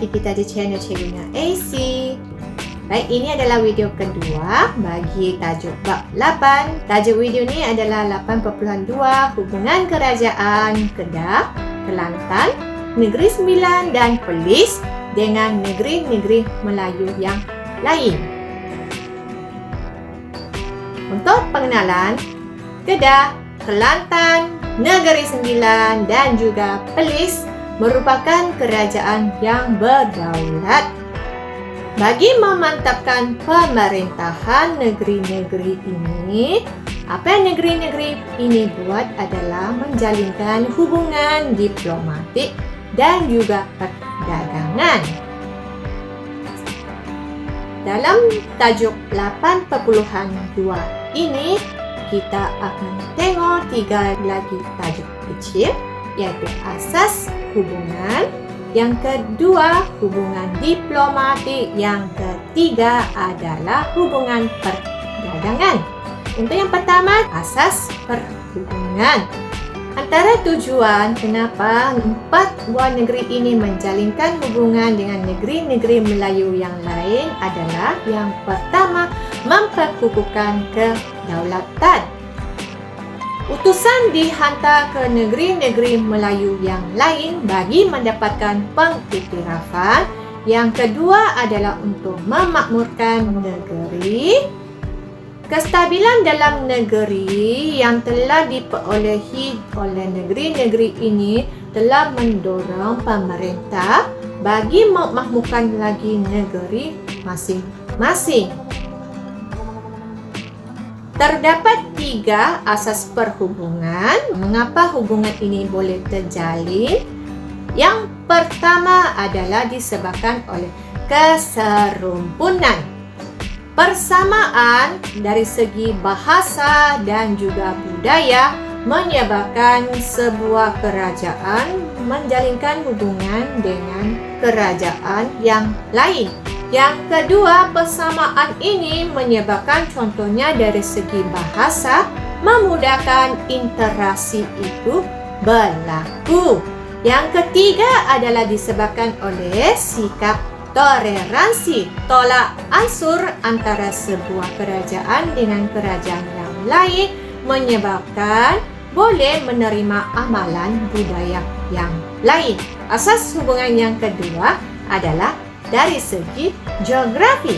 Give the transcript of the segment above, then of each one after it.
lagi kita di channel Cikgunya AC. Baik, ini adalah video kedua bagi tajuk bab 8. Tajuk video ini adalah 8.2 hubungan kerajaan Kedah, Kelantan, Negeri Sembilan dan Perlis dengan negeri-negeri Melayu yang lain. Untuk pengenalan, Kedah, Kelantan, Negeri Sembilan dan juga Perlis merupakan kerajaan yang berdaulat. Bagi memantapkan pemerintahan negeri-negeri ini, apa yang negeri-negeri ini buat adalah menjalinkan hubungan diplomatik dan juga perdagangan. Dalam tajuk 8.2 ini, kita akan tengok 3 lagi tajuk kecil, iaitu asas hubungan. Yang kedua, hubungan diplomatik. Yang ketiga adalah hubungan perdagangan. Untuk yang pertama, asas perhubungan. Antara tujuan kenapa 4 buah negeri ini menjalinkan hubungan dengan negeri-negeri Melayu yang lain adalah yang pertama, memperkukuhkan kedaulatan. Utusan dihantar ke negeri-negeri Melayu yang lain bagi mendapatkan pengiktirafan. Yang kedua adalah untuk memakmurkan negeri. Kestabilan dalam negeri yang telah diperolehi oleh negeri-negeri ini telah mendorong pemerintah bagi memakmurkan lagi negeri masing-masing. Terdapat 3 asas perhubungan. Mengapa hubungan ini boleh terjalin? Yang pertama adalah disebabkan oleh keserumpunan. Persamaan dari segi bahasa dan juga budaya menyebabkan sebuah kerajaan menjalinkan hubungan dengan kerajaan yang lain. Yang kedua, persamaan ini menyebabkan contohnya dari segi bahasa memudahkan interaksi itu berlaku. Yang ketiga adalah disebabkan oleh sikap toleransi, tolak ansur antara sebuah kerajaan dengan kerajaan yang lain menyebabkan boleh menerima amalan budaya yang lain. Asas hubungan yang kedua adalah dari segi geografi.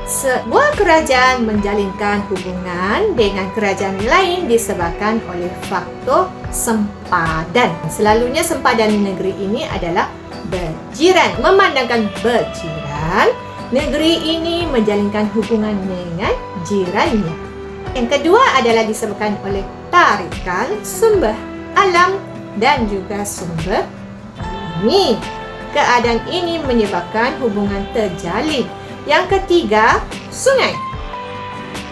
Sebuah kerajaan menjalinkan hubungan dengan kerajaan lain disebabkan oleh faktor sempadan. Selalunya sempadan negeri ini adalah berjiran. Memandangkan berjiran, negeri ini menjalinkan hubungan dengan jirannya. Yang kedua adalah disebabkan oleh tarikan sumber alam dan juga sumber bumi. Keadaan ini menyebabkan hubungan terjalin. Yang ketiga, sungai.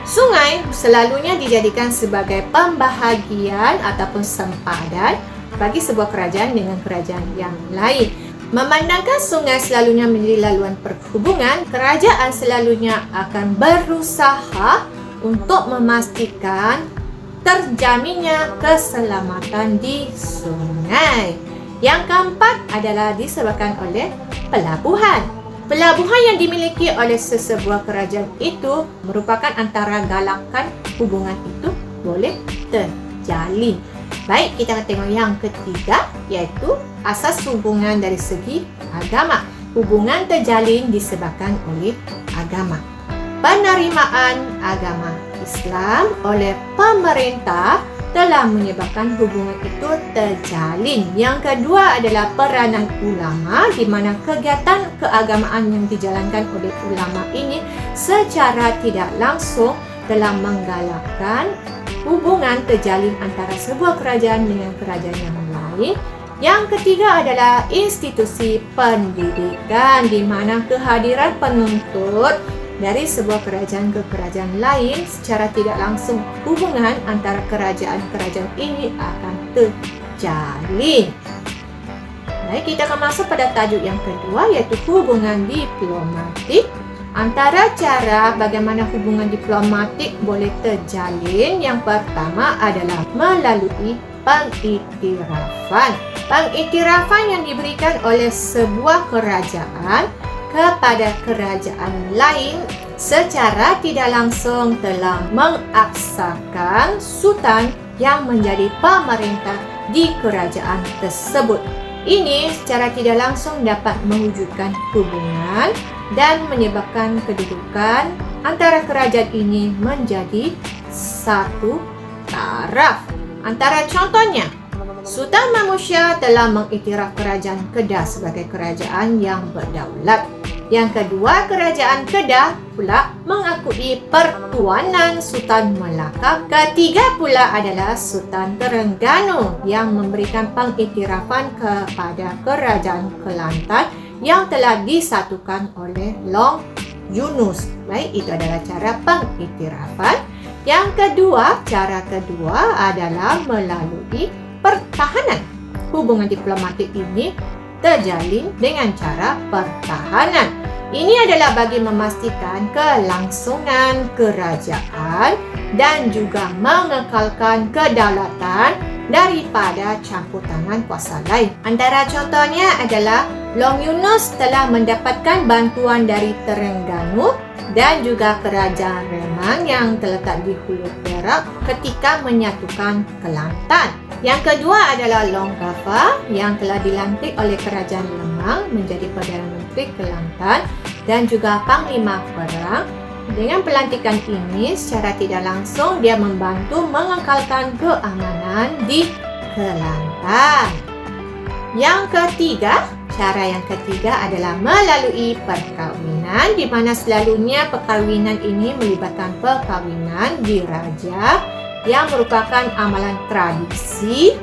Sungai selalunya dijadikan sebagai pembahagian ataupun sempadan bagi sebuah kerajaan dengan kerajaan yang lain. Memandangkan sungai selalunya menjadi laluan perhubungan, kerajaan selalunya akan berusaha untuk memastikan terjaminnya keselamatan di sungai. Yang keempat adalah disebabkan oleh pelabuhan. Pelabuhan yang dimiliki oleh sesebuah kerajaan itu merupakan antara galakan hubungan itu boleh terjalin. Baik, kita akan tengok yang ketiga, iaitu asas hubungan dari segi agama. Hubungan terjalin disebabkan oleh agama. Penerimaan agama Islam oleh pemerintah telah menyebabkan hubungan itu terjalin. Yang kedua adalah peranan ulama, di mana kegiatan keagamaan yang dijalankan oleh ulama ini secara tidak langsung telah menggalakkan hubungan terjalin antara sebuah kerajaan dengan kerajaan yang lain. Yang ketiga adalah institusi pendidikan, di mana kehadiran penuntut dari sebuah kerajaan ke kerajaan lain secara tidak langsung hubungan antara kerajaan-kerajaan ini akan terjalin. Baik, kita akan masuk pada tajuk yang kedua, iaitu hubungan diplomatik. Antara cara bagaimana hubungan diplomatik boleh terjalin, yang pertama adalah melalui pengiktirafan. Pengiktirafan yang diberikan oleh sebuah kerajaan kepada kerajaan lain secara tidak langsung telah mengaksakan sultan yang menjadi pemerintah di kerajaan tersebut. Ini secara tidak langsung dapat mewujudkan hubungan dan menyebabkan kedudukan antara kerajaan ini menjadi satu taraf. Antara contohnya, Sultan Mahmud telah mengiktiraf kerajaan Kedah sebagai kerajaan yang berdaulat. Yang kedua, kerajaan Kedah pula mengakui pertuanan Sultan Melaka. Ketiga pula adalah Sultan Terengganu yang memberikan pengiktirafan kepada kerajaan Kelantan yang telah disatukan oleh Long Yunus. Baik, itu adalah cara pengiktirafan. Yang kedua, cara kedua adalah melalui pertahanan. Hubungan diplomatik ini terjalin dengan cara pertahanan. Ini adalah bagi memastikan kelangsungan kerajaan dan juga mengekalkan kedaulatan daripada campur tangan kuasa lain. Antara contohnya adalah Long Yunus telah mendapatkan bantuan dari Terengganu dan juga kerajaan Remang yang terletak di Hulu Perak ketika menyatukan Kelantan. Yang kedua adalah Long Gafar yang telah dilantik oleh kerajaan Lemang menjadi Perdana Menteri Kelantan dan juga Panglima Perang. Dengan pelantikan ini, secara tidak langsung dia membantu mengekalkan keamanan di Kelantan. Cara yang ketiga adalah melalui perkahwinan, di mana selalunya perkahwinan ini melibatkan perkahwinan diraja yang merupakan amalan tradisi.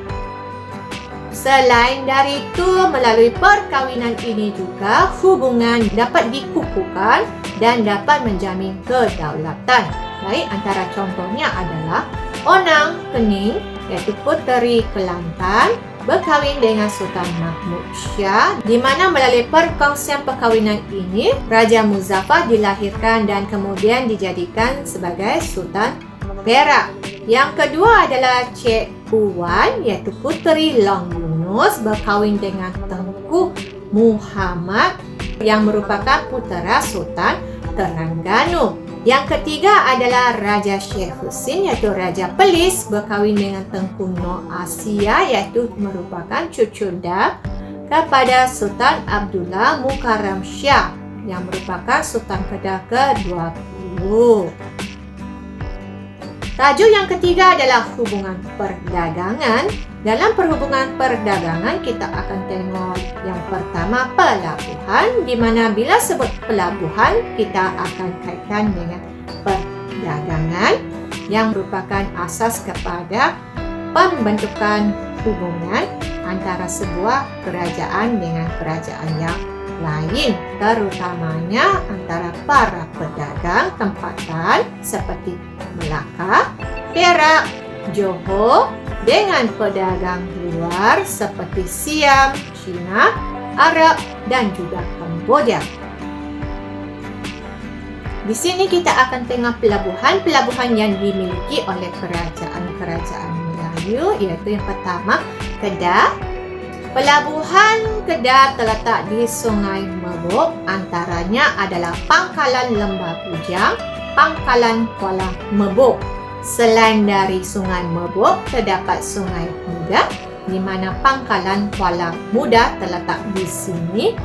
Selain dari itu, melalui perkahwinan ini juga hubungan dapat dikukuhkan dan dapat menjamin kedaulatan. Baik, antara contohnya adalah Onang Kening, iaitu puteri Kelantan, berkahwin dengan Sultan Mahmud Shah, di mana melalui perkongsian perkahwinan ini, Raja Muzaffar dilahirkan dan kemudian dijadikan sebagai Sultan Perak. Yang kedua adalah Cik Puan, iaitu puteri Long Yunus, berkahwin dengan Tengku Muhammad yang merupakan putera Sultan Terengganu. Yang ketiga adalah Raja Sheikh Husin, iaitu Raja Perlis, berkahwin dengan Tengku Nur Asia, iaitu merupakan cucunda kepada Sultan Abdullah Mukarram Shah yang merupakan Sultan Kedah ke-20. Tajuk yang ketiga adalah hubungan perdagangan. Dalam perhubungan perdagangan, kita akan tengok yang pertama pelabuhan, di mana bila sebut pelabuhan, kita akan kaitkan dengan perdagangan yang merupakan asas kepada pembentukan hubungan antara sebuah kerajaan dengan kerajaan yang lain, terutamanya antara para pedagang tempatan seperti Melaka, Perak, Johor dengan pedagang luar seperti Siam, China, Arab dan juga Kamboja. Di sini kita akan tengok pelabuhan yang dimiliki oleh kerajaan-kerajaan Melayu, iaitu yang pertama Kedah. Pelabuhan Kedah terletak di Sungai Merbok, antaranya adalah Pangkalan Lembah Bujang, Pangkalan Kuala Merbok. Selain dari Sungai Merbok, terdapat Sungai Muda, di mana Pangkalan Kuala Muda terletak di sini.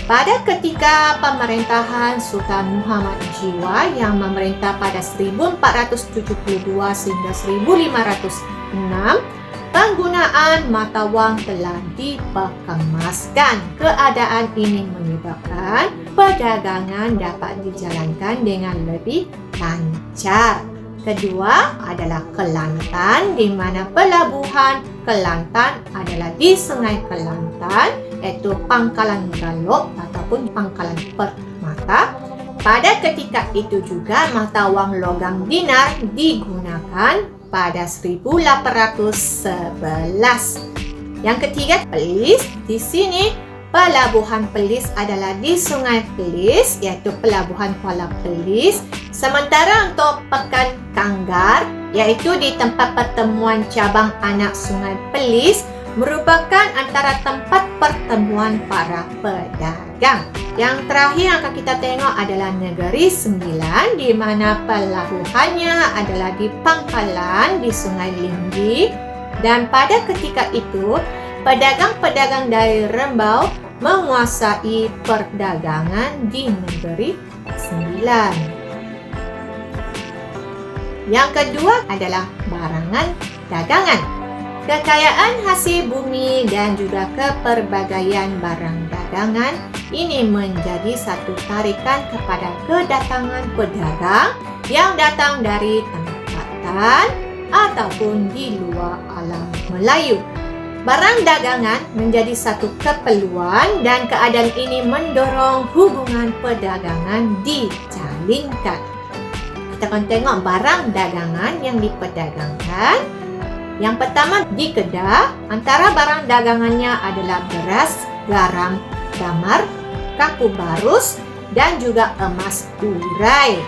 Pada ketika pemerintahan Sultan Muhammad Jiwa yang memerintah pada 1472 sehingga 1506, penggunaan mata wang telah diperkemaskan. Keadaan ini menyebabkan perdagangan dapat dijalankan dengan lebih lancar. Kedua adalah Kelantan, di mana pelabuhan Kelantan adalah di Sungai Kelantan, iaitu Pangkalan Galok ataupun Pangkalan Permata. Pada ketika itu juga mata wang logam dinar digunakan pada 1811. Yang ketiga, Perlis. Di sini pelabuhan Perlis adalah di Sungai Perlis, iaitu pelabuhan Kuala Perlis. Sementara untuk Pekan Kanggar, iaitu di tempat pertemuan cabang anak Sungai Perlis, merupakan antara tempat pertemuan para pedagang. Yang terakhir yang akan kita tengok adalah Negeri Sembilan, di mana pelabuhannya adalah di Pangkalan di Sungai Linggi. Dan pada ketika itu, pedagang-pedagang dari Rembau menguasai perdagangan di Negeri Sembilan. Yang kedua adalah barangan dagangan. Kekayaan hasil bumi dan juga keperbagaian barang dagangan ini menjadi satu tarikan kepada kedatangan pedagang yang datang dari tempatan ataupun di luar alam Melayu. Barang dagangan menjadi satu keperluan dan keadaan ini mendorong hubungan perdagangan dijalinkan. Kita akan tengok barang dagangan yang diperdagangkan. Yang pertama di Kedah, antara barang dagangannya adalah beras, garam, damar, kapu barus, dan juga emas urai.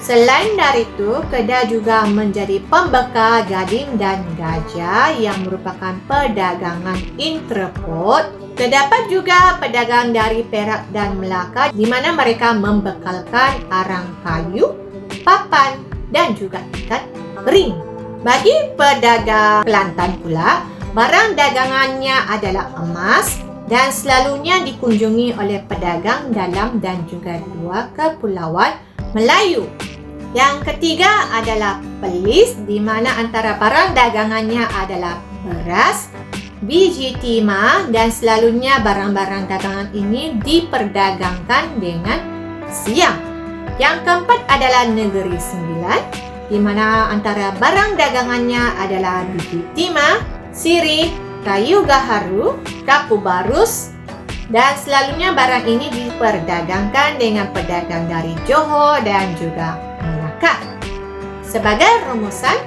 Selain dari itu, Kedah juga menjadi pembekal Gading dan Gajah yang merupakan perdagangan intraport. Terdapat juga pedagang dari Perak dan Melaka di mana mereka membekalkan arang kayu, papan, dan juga ikat ring. Bagi pedagang Kelantan pula, barang dagangannya adalah emas dan selalunya dikunjungi oleh pedagang dalam dan juga luar kepulauan Melayu. Yang ketiga adalah Perlis, di mana antara barang dagangannya adalah beras, biji timah, dan selalunya barang-barang dagangan ini diperdagangkan dengan siang. Yang keempat adalah Negeri Sembilan, di mana antara barang dagangannya adalah biji timah, sirih, kayu gaharu, kapu barus, dan selalunya barang ini diperdagangkan dengan pedagang dari Johor dan juga Melaka. Sebagai rumusan,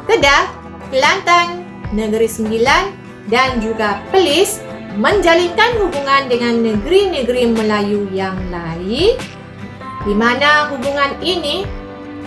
Kedah, Kelantan, Negeri Sembilan, dan juga Perlis menjalinkan hubungan dengan negeri-negeri Melayu yang lain, di mana hubungan ini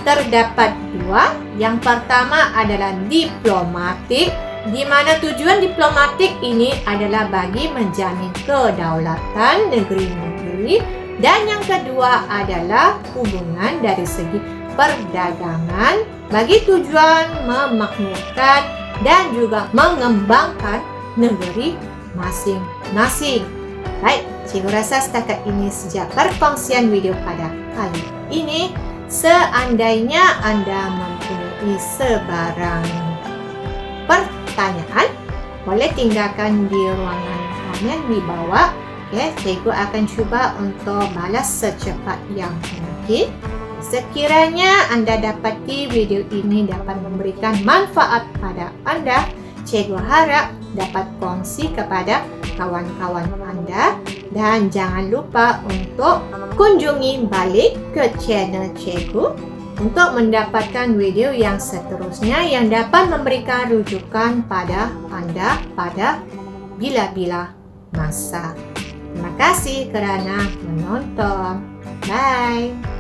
terdapat dua. Yang pertama adalah diplomatik, di mana tujuan diplomatik ini adalah bagi menjamin kedaulatan negeri-negeri, dan yang kedua adalah hubungan dari segi perdagangan bagi tujuan memakmurkan dan juga mengembangkan negeri masing-masing. Baik, cikgu rasa setakat ini sejak perkongsian video pada kali ini. Seandainya Anda mempunyai sebarang pertanyaan, boleh tinggalkan di ruangan komen di bawah. Cikgu akan cuba untuk balas secepat yang mungkin. Sekiranya Anda dapati video ini dapat memberikan manfaat pada Anda, cikgu harap dapat kongsi kepada kawan-kawan Anda, dan jangan lupa untuk kunjungi balik ke channel cikgu untuk mendapatkan video yang seterusnya yang dapat memberikan rujukan pada Anda pada bila-bila masa. Terima kasih kerana menonton. Bye.